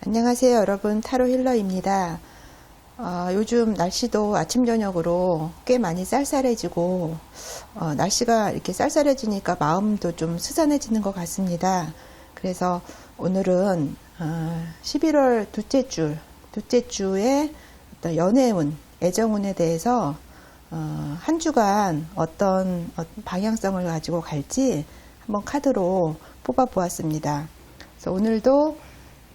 안녕하세요 여러분, 타로 힐러입니다. 요즘 날씨도 아침 저녁으로 꽤 많이 쌀쌀해지고 날씨가 이렇게 쌀쌀해지니까 마음도 좀 스산해지는 것 같습니다. 그래서 오늘은 11월 둘째 주의 어떤 연애운, 애정운에 대해서 한 주간 어떤 방향성을 가지고 갈지 한번 카드로 뽑아 보았습니다. 그래서 오늘도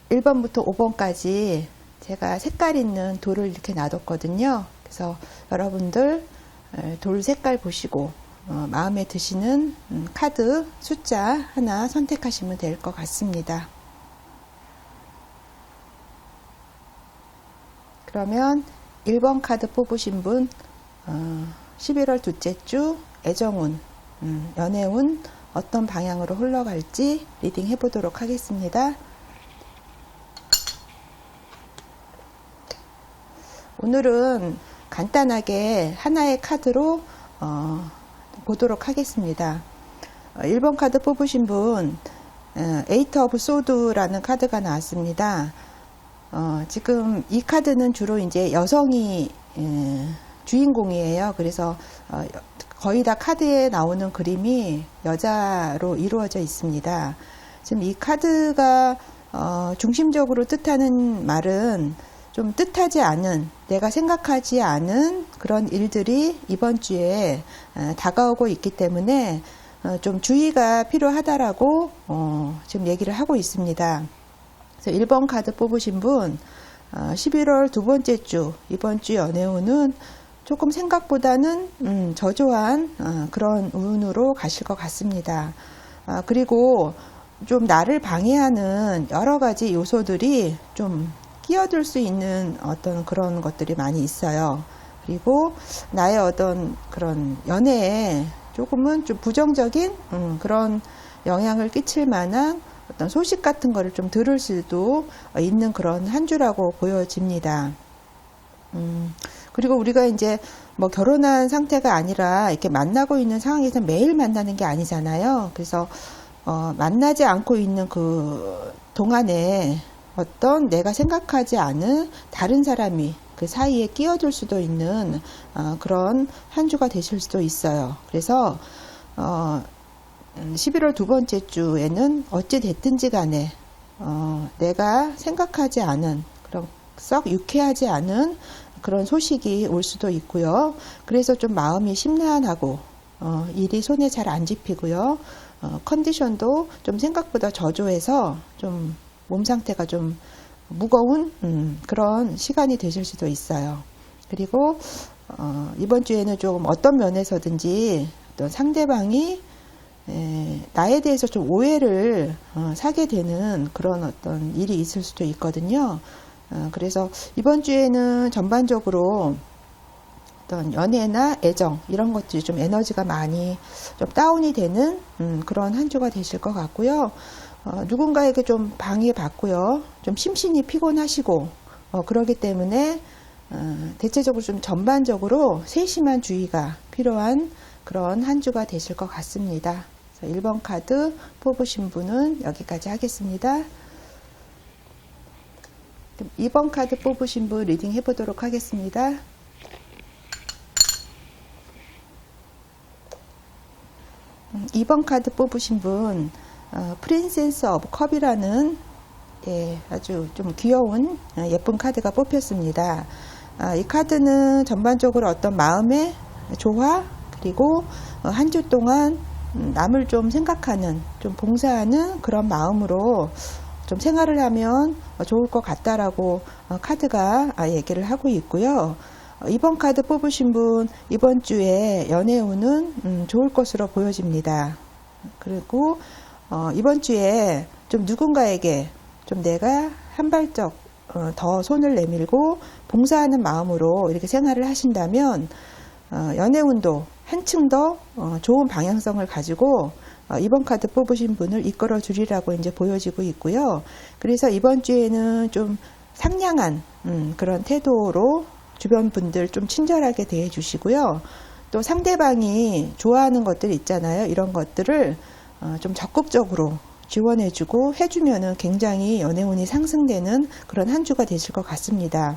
1번부터 5번까지 제가 색깔 있는 돌을 이렇게 놔뒀거든요. 그래서 여러분들 돌 색깔 보시고 마음에 드시는 카드 숫자 하나 선택하시면 될 것 같습니다. 그러면 1번 카드 뽑으신 분 11월 둘째 주 애정운, 연애운 어떤 방향으로 흘러갈지 리딩 해보도록 하겠습니다. 오늘은 간단하게 하나의 카드로 보도록 하겠습니다. 1번 카드 뽑으신 분 에이트 오브 소드라는 카드가 나왔습니다. 지금 이 카드는 주로 이제 여성이 주인공이에요. 그래서 거의 다 카드에 나오는 그림이 여자로 이루어져 있습니다. 지금 이 카드가 중심적으로 뜻하는 말은 좀 뜻하지 않은, 내가 생각하지 않은 그런 일들이 이번 주에 다가오고 있기 때문에 좀 주의가 필요하다라고 지금 얘기를 하고 있습니다. 그래서 1번 카드 뽑으신 분 11월 두 번째 주, 이번 주 연애운은 조금 생각보다는 저조한 그런 운으로 가실 것 같습니다. 그리고 좀 나를 방해하는 여러 가지 요소들이 좀 끼어들 수 있는 어떤 그런 것들이 많이 있어요. 그리고 나의 어떤 그런 연애에 조금은 좀 부정적인 그런 영향을 끼칠 만한 어떤 소식 같은 거를 좀 들을 수도 있는 그런 한 주라고 보여집니다. 그리고 우리가 이제 뭐 결혼한 상태가 아니라 이렇게 만나고 있는 상황에서 매일 만나는 게 아니잖아요. 그래서 만나지 않고 있는 그 동안에 어떤 내가 생각하지 않은 다른 사람이 그 사이에 끼어들 수도 있는 그런 한 주가 되실 수도 있어요. 그래서 11월 두 번째 주에는 어찌 됐든지 간에 내가 생각하지 않은 그런 썩 유쾌하지 않은 그런 소식이 올 수도 있고요. 그래서 좀 마음이 심란하고 일이 손에 잘 안 집히고요. 컨디션도 좀 생각보다 저조해서 좀 몸 상태가 좀 무거운 그런 시간이 되실 수도 있어요. 그리고 이번 주에는 좀 어떤 면에서든지 어떤 상대방이 나에 대해서 좀 오해를 사게 되는 그런 어떤 일이 있을 수도 있거든요. 그래서 이번 주에는 전반적으로 어떤 연애나 애정 이런 것들이 좀 에너지가 많이 좀 다운이 되는 그런 한 주가 되실 것 같고요. 누군가에게 좀 방해받고요. 좀 심신이 피곤하시고 그러기 때문에 대체적으로 좀 전반적으로 세심한 주의가 필요한 그런 한 주가 되실 것 같습니다. 그래서 1번 카드 뽑으신 분은 여기까지 하겠습니다. 2번 카드 뽑으신 분 리딩 해보도록 하겠습니다. 2번 카드 뽑으신 분 프린세스 오브 컵이라는 아주 좀 귀여운 예쁜 카드가 뽑혔습니다. 이 카드는 전반적으로 어떤 마음의 조화, 그리고 한 주 동안 남을 좀 생각하는, 좀 봉사하는 그런 마음으로 좀 생활을 하면 좋을 것 같다라고 카드가 얘기를 하고 있고요. 2번 카드 뽑으신 분 이번 주에 연애운은 좋을 것으로 보여집니다. 그리고 이번 주에 좀 누군가에게 좀 내가 한 발짝 더 손을 내밀고 봉사하는 마음으로 이렇게 생활을 하신다면 연애운도 한층 더 좋은 방향성을 가지고 이번 카드 뽑으신 분을 이끌어 주리라고 이제 보여지고 있고요. 그래서 이번 주에는 좀 상냥한 그런 태도로 주변 분들 좀 친절하게 대해 주시고요. 또 상대방이 좋아하는 것들 있잖아요. 이런 것들을 좀 적극적으로 지원해주고 해주면은 굉장히 연애운이 상승되는 그런 한 주가 되실 것 같습니다.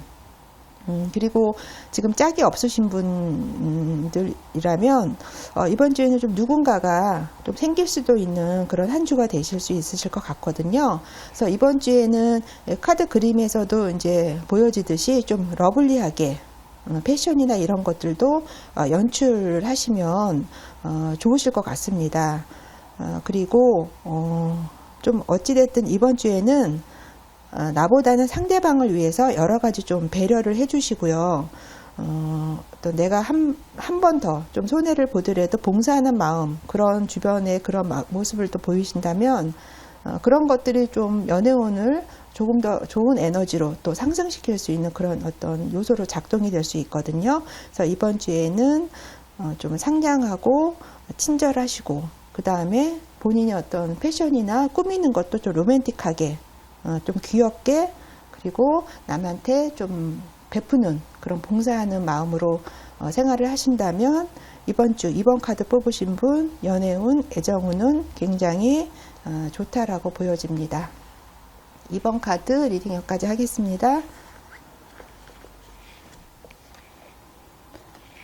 그리고 지금 짝이 없으신 분들이라면 이번 주에는 좀 누군가가 좀 생길 수도 있는 그런 한 주가 되실 수 있으실 것 같거든요. 그래서 이번 주에는 카드 그림에서도 이제 보여지듯이 좀 러블리하게 패션이나 이런 것들도 연출하시면 좋으실 것 같습니다. 그리고 좀 어찌됐든 이번 주에는 나보다는 상대방을 위해서 여러 가지 좀 배려를 해주시고요. 또 내가 한 번 더 좀 손해를 보더라도 봉사하는 마음, 그런 주변의 그런 모습을 또 보이신다면 그런 것들이 좀 연애운을 조금 더 좋은 에너지로 또 상승시킬 수 있는 그런 어떤 요소로 작동이 될 수 있거든요. 그래서 이번 주에는 좀 상냥하고 친절하시고, 그 다음에 본인의 어떤 패션이나 꾸미는 것도 좀 로맨틱하게, 좀 귀엽게, 그리고 남한테 좀 베푸는 그런 봉사하는 마음으로 생활을 하신다면 이번 주 2번 카드 뽑으신 분 연애운, 애정운은 굉장히 좋다라고 보여집니다. 2번 카드 리딩 여기까지 하겠습니다.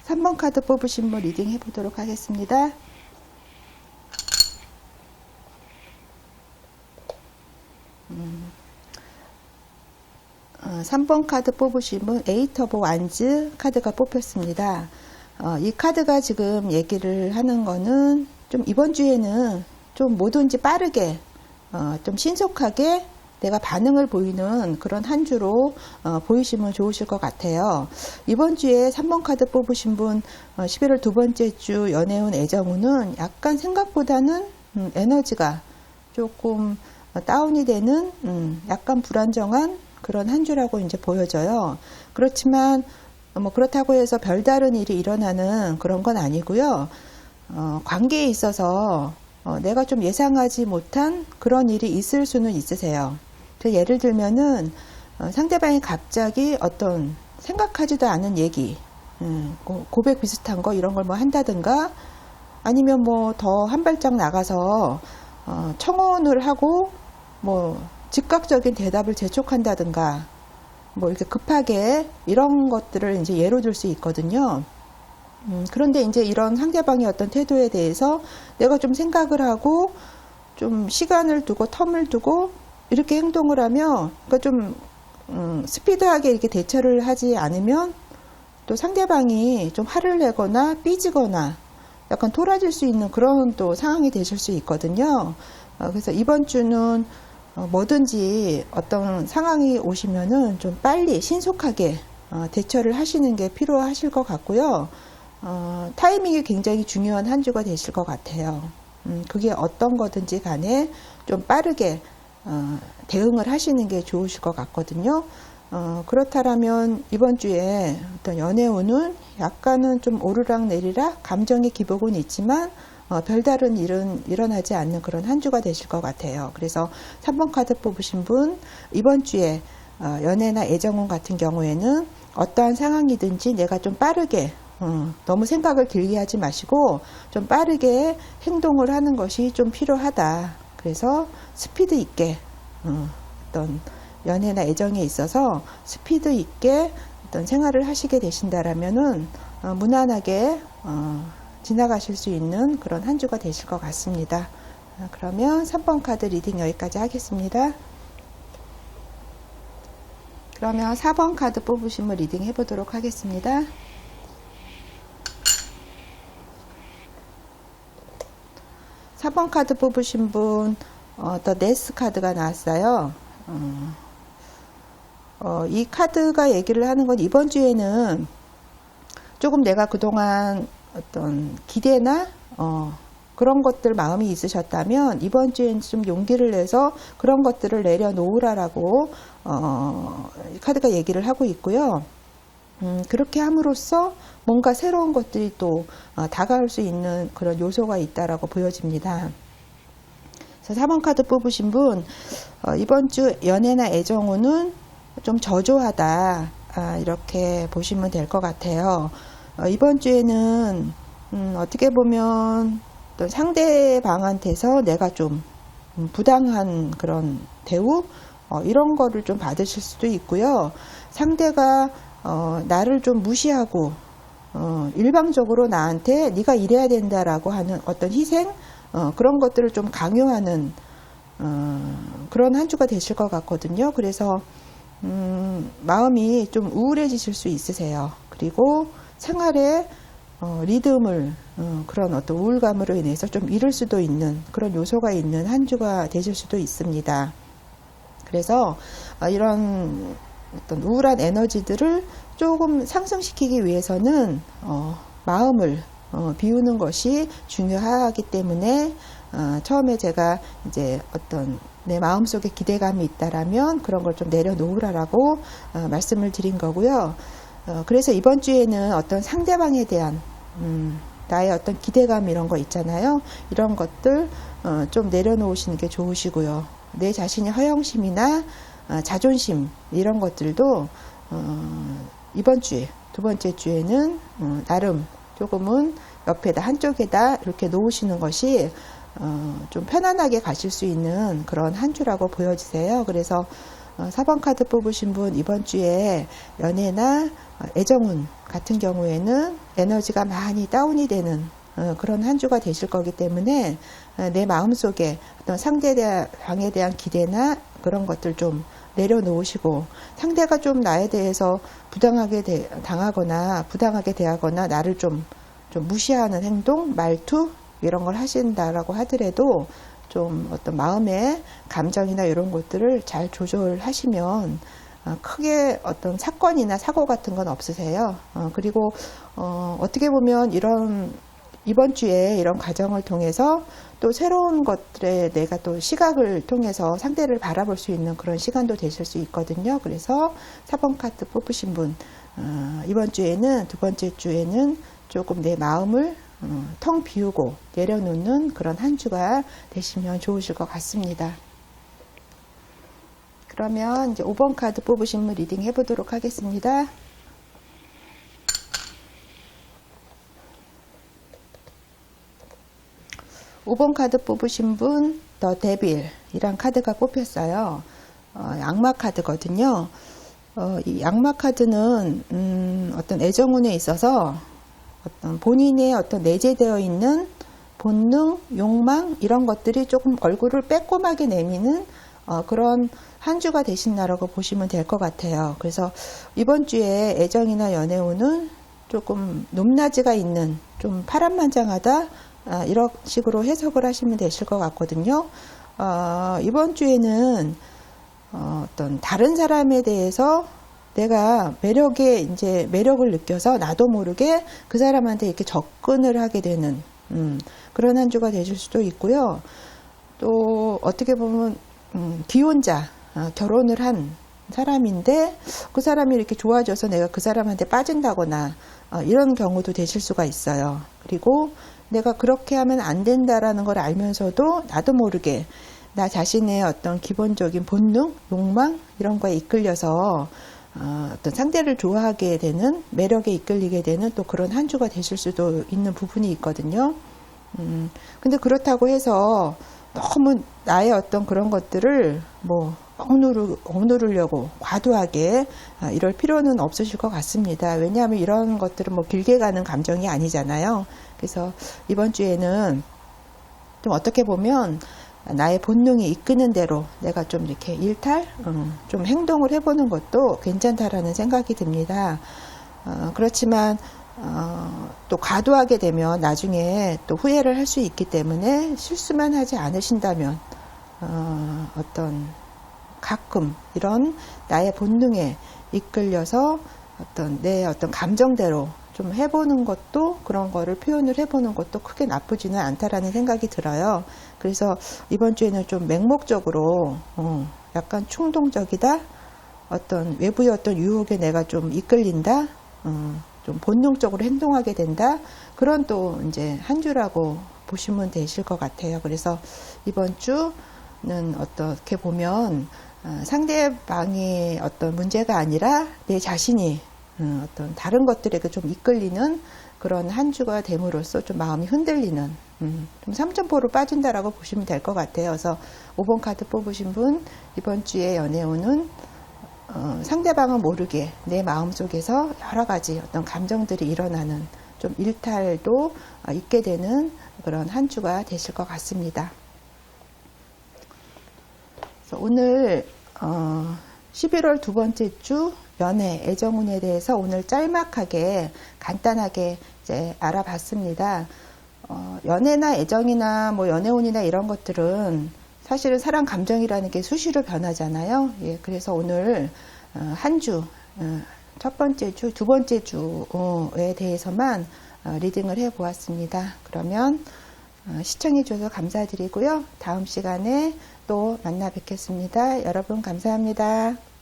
3번 카드 뽑으신 분 리딩 해보도록 하겠습니다. 3번 카드 뽑으신 분 에이트 오브 완즈 카드가 뽑혔습니다. 이 카드가 지금 얘기를 하는 거는 좀 이번 주에는 좀 뭐든지 빠르게 좀 신속하게 내가 반응을 보이는 그런 한 주로 보이시면 좋으실 것 같아요. 이번 주에 3번 카드 뽑으신 분 11월 두 번째 주 연애운, 애정운은 약간 생각보다는 에너지가 조금 다운이 되는 약간 불안정한 그런 한 주라고 이제 보여져요. 그렇지만 뭐 그렇다고 해서 별다른 일이 일어나는 그런 건 아니고요. 관계에 있어서 내가 좀 예상하지 못한 그런 일이 있을 수는 있으세요. 예를 들면은 상대방이 갑자기 어떤 생각하지도 않은 얘기, 고백 비슷한 거 이런 걸 뭐 한다든가, 아니면 뭐 더 한 발짝 나가서 청혼을 하고 뭐 즉각적인 대답을 재촉한다든가, 뭐 이렇게 급하게 이런 것들을 이제 예로 들 수 있거든요. 그런데 이제 이런 상대방의 어떤 태도에 대해서 내가 좀 생각을 하고 좀 시간을 두고 텀을 두고 이렇게 행동을 하면, 그러니까 좀 스피드하게 이렇게 대처를 하지 않으면 또 상대방이 좀 화를 내거나 삐지거나 약간 토라질 수 있는 그런 또 상황이 되실 수 있거든요. 그래서 이번 주는 뭐든지 어떤 상황이 오시면은 좀 빨리 신속하게 대처를 하시는 게 필요하실 것 같고요. 타이밍이 굉장히 중요한 한 주가 되실 것 같아요. 그게 어떤 거든지 간에 좀 빠르게 대응을 하시는 게 좋으실 것 같거든요. 그렇다면 이번 주에 어떤 연애운은 약간은 좀 오르락 내리락 감정의 기복은 있지만 별다른 일은 일어나지 않는 그런 한 주가 되실 것 같아요. 그래서 3번 카드 뽑으신 분 이번 주에 연애나 애정운 같은 경우에는 어떠한 상황이든지 내가 좀 빠르게 너무 생각을 길게 하지 마시고 좀 빠르게 행동을 하는 것이 좀 필요하다. 그래서 스피드 있게 어떤 연애나 애정에 있어서 스피드 있게 어떤 생활을 하시게 되신다라면은 무난하게 지나가실 수 있는 그런 한 주가 되실 것 같습니다. 그러면 3번 카드 리딩 여기까지 하겠습니다. 그러면 4번 카드 뽑으신 분 리딩 해보도록 하겠습니다. 4번 카드 뽑으신 분 더 네스 카드가 나왔어요. 이 카드가 얘기를 하는 건 이번 주에는 조금 내가 그동안 어떤 기대나 그런 것들 마음이 있으셨다면 이번 주에는 좀 용기를 내서 그런 것들을 내려놓으라라고 카드가 얘기를 하고 있고요. 그렇게 함으로써 뭔가 새로운 것들이 또 다가올 수 있는 그런 요소가 있다라고 보여집니다. 그래서 4번 카드 뽑으신 분 이번 주 연애나 애정운은 좀 저조하다, 이렇게 보시면 될 것 같아요. 이번 주에는 어떻게 보면 또 상대방한테서 내가 좀 부당한 그런 대우 이런 거를 좀 받으실 수도 있고요. 상대가 나를 좀 무시하고 일방적으로 나한테 네가 이래야 된다라고 하는 어떤 희생 그런 것들을 좀 강요하는 그런 한 주가 되실 것 같거든요. 그래서 마음이 좀 우울해지실 수 있으세요. 그리고 생활에 리듬을 그런 어떤 우울감으로 인해서 좀 잃을 수도 있는 그런 요소가 있는 한 주가 되실 수도 있습니다. 그래서 이런 어떤 우울한 에너지들을 조금 상승시키기 위해서는 마음을 비우는 것이 중요하기 때문에 처음에 제가 이제 어떤 내 마음속에 기대감이 있다라면 그런 걸 좀 내려놓으라고 말씀을 드린 거고요. 그래서 이번 주에는 어떤 상대방에 대한 나의 어떤 기대감 이런 거 있잖아요. 이런 것들 좀 내려놓으시는 게 좋으시고요. 내 자신의 허영심이나 자존심 이런 것들도 이번 주에 두 번째 주에는 나름 조금은 옆에다 한쪽에다 이렇게 놓으시는 것이 좀 편안하게 가실 수 있는 그런 한 주라고 보여지세요. 그래서 4번 카드 뽑으신 분 이번 주에 연애나 애정운 같은 경우에는 에너지가 많이 다운이 되는 그런 한 주가 되실 거기 때문에 내 마음속에 어떤 상대방에 대한 기대나 그런 것들 좀 내려놓으시고 상대가 좀 나에 대해서 부당하게 당하거나 부당하게 대하거나 나를 좀 무시하는 행동, 말투 이런 걸 하신다라고 하더라도 좀 어떤 마음의 감정이나 이런 것들을 잘 조절하시면 크게 어떤 사건이나 사고 같은 건 없으세요. 그리고 어떻게 보면 이번 주에 이런 과정을 통해서 또 새로운 것들에 내가 또 시각을 통해서 상대를 바라볼 수 있는 그런 시간도 되실 수 있거든요. 그래서 4번 카드 뽑으신 분 이번 주에는 두 번째 주에는 조금 내 마음을 텅 비우고 내려놓는 그런 한 주가 되시면 좋으실 것 같습니다. 그러면 이제 5번 카드 뽑으신 분 리딩 해보도록 하겠습니다. 5번 카드 뽑으신 분, 더 데빌 이란 카드가 뽑혔어요. 악마 카드거든요. 이 악마 카드는 어떤 애정운에 있어서 어떤 본인의 어떤 내재되어 있는 본능, 욕망 이런 것들이 조금 얼굴을 빼꼼하게 내미는 그런 한 주가 되신다라고 보시면 될 것 같아요. 그래서 이번 주에 애정이나 연애운은 조금 높낮이가 있는 좀 파란만장하다 이런 식으로 해석을 하시면 되실 것 같거든요. 이번 주에는 어떤 다른 사람에 대해서 내가 매력을 느껴서 나도 모르게 그 사람한테 이렇게 접근을 하게 되는 그런 한 주가 되실 수도 있고요. 또 어떻게 보면 기혼자 결혼을 한 사람인데 그 사람이 이렇게 좋아져서 내가 그 사람한테 빠진다거나 이런 경우도 되실 수가 있어요. 그리고 내가 그렇게 하면 안 된다라는 걸 알면서도 나도 모르게 나 자신의 어떤 기본적인 본능, 욕망 이런 거에 이끌려서 어떤 상대를 좋아하게 되는 매력에 이끌리게 되는 또 그런 한 주가 되실 수도 있는 부분이 있거든요. 근데 그렇다고 해서 너무 나의 어떤 그런 것들을 뭐 억누르려고 과도하게 이럴 필요는 없으실 것 같습니다. 왜냐하면 이런 것들은 뭐 길게 가는 감정이 아니잖아요. 그래서 이번 주에는 좀 어떻게 보면 나의 본능이 이끄는 대로 내가 좀 이렇게 일탈, 좀 행동을 해보는 것도 괜찮다라는 생각이 듭니다. 그렇지만 또 과도하게 되면 나중에 또 후회를 할 수 있기 때문에 실수만 하지 않으신다면 어떤 가끔 이런 나의 본능에 이끌려서 어떤 내 어떤 감정대로 좀 해보는 것도 그런 거를 표현을 해보는 것도 크게 나쁘지는 않다라는 생각이 들어요. 그래서 이번 주에는 좀 맹목적으로 약간 충동적이다, 어떤 외부의 어떤 유혹에 내가 좀 이끌린다, 좀 본능적으로 행동하게 된다, 그런 또 이제 한 주라고 보시면 되실 것 같아요. 그래서 이번 주는 어떻게 보면 상대방의 어떤 문제가 아니라 내 자신이 어떤 다른 것들에게 좀 이끌리는 그런 한 주가 됨으로써 좀 마음이 흔들리는 좀 삼점포로 빠진다라고 보시면 될 것 같아요. 그래서 5번 카드 뽑으신 분, 이번 주에 연애운은 상대방은 모르게 내 마음속에서 여러 가지 어떤 감정들이 일어나는 좀 일탈도 있게 되는 그런 한 주가 되실 것 같습니다. 그래서 오늘 11월 두 번째 주 연애, 애정운에 대해서 오늘 짤막하게 간단하게 이제 알아봤습니다. 연애나 애정이나 뭐 연애운이나 이런 것들은 사실은 사람 감정이라는 게 수시로 변하잖아요. 예, 그래서 오늘 한 주, 첫 번째 주, 두 번째 주에 대해서만 리딩을 해 보았습니다. 그러면 시청해 주셔서 감사드리고요. 다음 시간에 또 만나 뵙겠습니다. 여러분 감사합니다.